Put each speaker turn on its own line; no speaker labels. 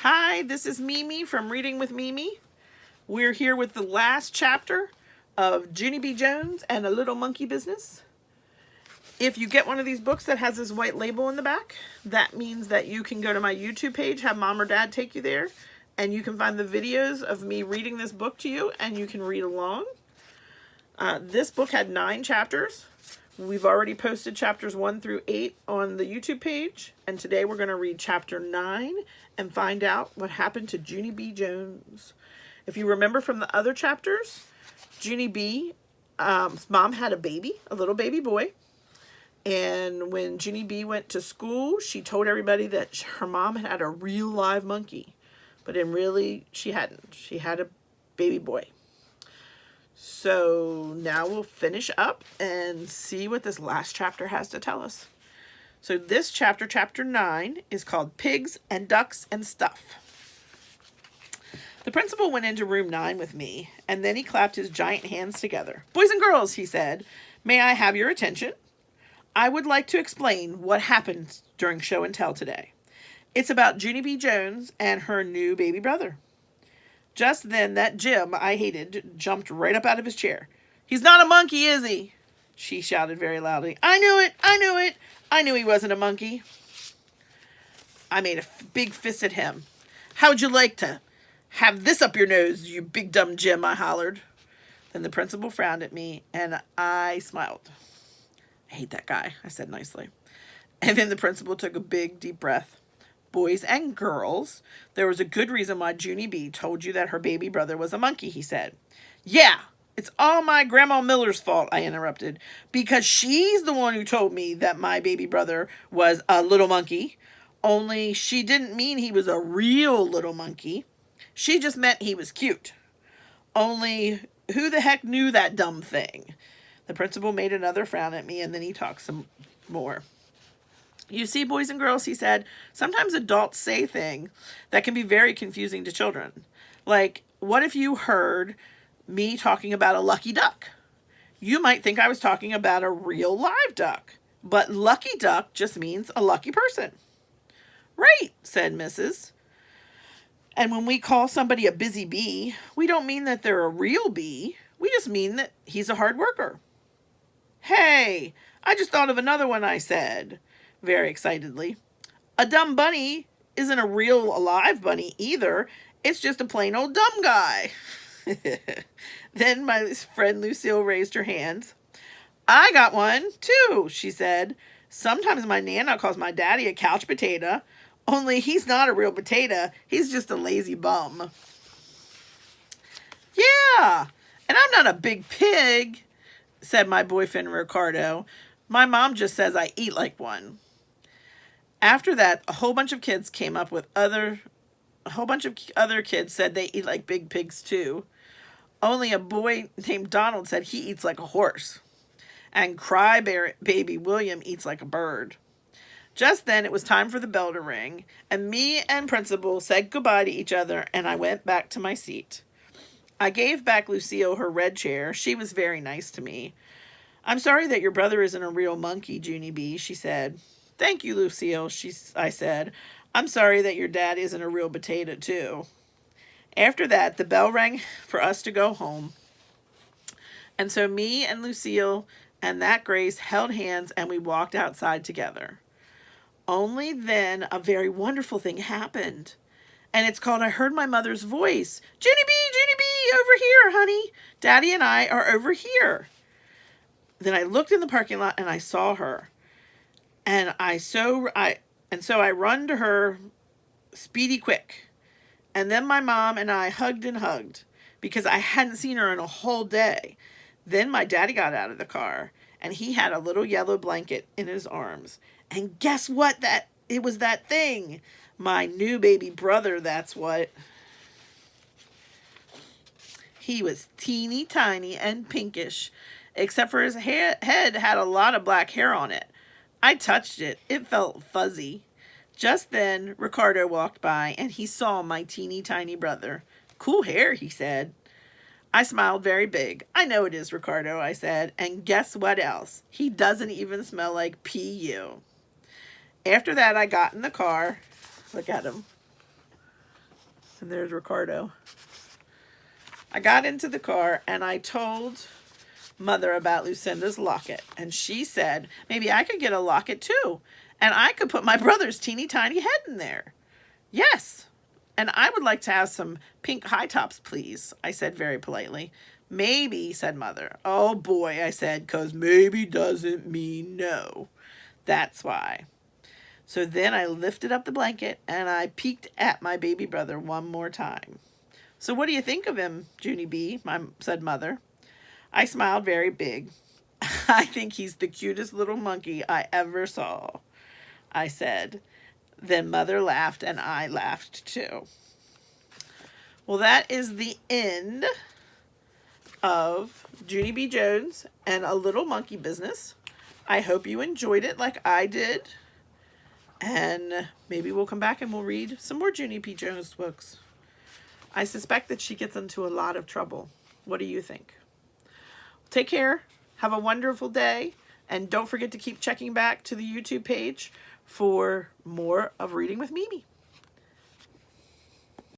Hi, this is MiMi from Reading with MiMi. We're here with the last chapter of Junie B Jones and a Little Monkey Business. If you get one of these books that has this white label in the back, that means that you can go to my YouTube page, have mom or dad take you there, and you can find the videos of me reading this book to you, and you can read along. This book had 9 chapters. We've already posted chapters 1 through 8 on the YouTube page, and today we're going to read chapter 9 and find out what happened to Junie B Jones. If you remember from the other chapters, Junie B, mom had a baby, a little baby boy, and when Junie B went to school, she told everybody that her mom had a real live monkey, but really she hadn't. She had a baby boy. So now we'll finish up and see what this last chapter has to tell us. So this chapter, chapter 9, is called Pigs and Ducks and Stuff. The principal went into room 9 with me, and then he clapped his giant hands together. "Boys and girls," he said, "may I have your attention? I would like to explain what happened during show and tell today. It's about Junie B Jones and her new baby brother." Just then, that Jim I hated jumped right up out of his chair. "He's not a monkey, is he?" she shouted very loudly. "I knew it! I knew it! I knew he wasn't a monkey." I made a big fist at him. "How'd you like to have this up your nose, you big dumb Jim?" I hollered. Then the principal frowned at me, and I smiled. "I hate that guy," I said nicely. And then the principal took a big, deep breath. "Boys and girls, there was a good reason why Junie B told you that her baby brother was a monkey," he said. "Yeah, it's all my Grandma Miller's fault," I interrupted, "because she's the one who told me that my baby brother was a little monkey. Only she didn't mean he was a real little monkey. She just meant he was cute. Only who the heck knew that dumb thing?" The principal made another frown at me, and then he talked some more. "You see, boys and girls," he said, "sometimes adults say things that can be very confusing to children. Like, what if you heard me talking about a lucky duck? You might think I was talking about a real live duck, but lucky duck just means a lucky person." "Right," said Mrs. "And when we call somebody a busy bee, we don't mean that they're a real bee. We just mean that he's a hard worker." "Hey, I just thought of another one," I said very excitedly. "A dumb bunny isn't a real alive bunny either. It's just a plain old dumb guy." Then my friend Lucille raised her hands. "I got one, too," she said. "Sometimes my Nana calls my daddy a couch potato, only he's not a real potato. He's just a lazy bum." "Yeah, and I'm not a big pig," said my boyfriend Ricardo. "My mom just says I eat like one." After that, a whole bunch of other kids said they eat like big pigs too. Only a boy named Donald said he eats like a horse. And crybaby William eats like a bird. Just then it was time for the bell to ring, and me and Principal said goodbye to each other, and I went back to my seat. I gave back Lucille her red chair. She was very nice to me. "I'm sorry that your brother isn't a real monkey, Junie B," she said. "Thank you, Lucille," I said. "I'm sorry that your dad isn't a real potato, too." After that, the bell rang for us to go home. And so me and Lucille and that Grace held hands, and we walked outside together. Only then a very wonderful thing happened. And it's called I Heard My Mother's Voice. Junie B, over here, honey. Daddy and I are over here." Then I looked in the parking lot, and I saw her. And so I run to her speedy quick. And then my mom and I hugged and hugged because I hadn't seen her in a whole day. Then my daddy got out of the car, and he had a little yellow blanket in his arms. And guess what? It was that thing. My new baby brother, that's what. He was teeny tiny and pinkish, except for his head had a lot of black hair on it. I touched it. It felt fuzzy. Just then, Ricardo walked by, and he saw my teeny tiny brother. "Cool hair," he said. I smiled very big. "I know it is, Ricardo," I said. "And guess what else? He doesn't even smell like PU." After that, I got in the car. Look at him. And there's Ricardo. I got into the car and I told Mother about Lucinda's locket. And she said, maybe I could get a locket too. And I could put my brother's teeny tiny head in there. Yes. And I would like to have some pink high tops, please, I said very politely. Maybe, said Mother. Oh boy, I said, 'cause maybe doesn't mean no. That's why. So then I lifted up the blanket and I peeked at my baby brother one more time. So what do you think of him, Junie B? Said Mother. I smiled very big. I think he's the cutest little monkey I ever saw, I said. Then Mother laughed and I laughed too. Well, that is the end of Junie B Jones and A Little Monkey Business. I hope you enjoyed it like I did. And maybe we'll come back and we'll read some more Junie B Jones books. I suspect that she gets into a lot of trouble. What do you think? Take care. Have a wonderful day. And don't forget to keep checking back to the YouTube page for more of Reading with MiMi.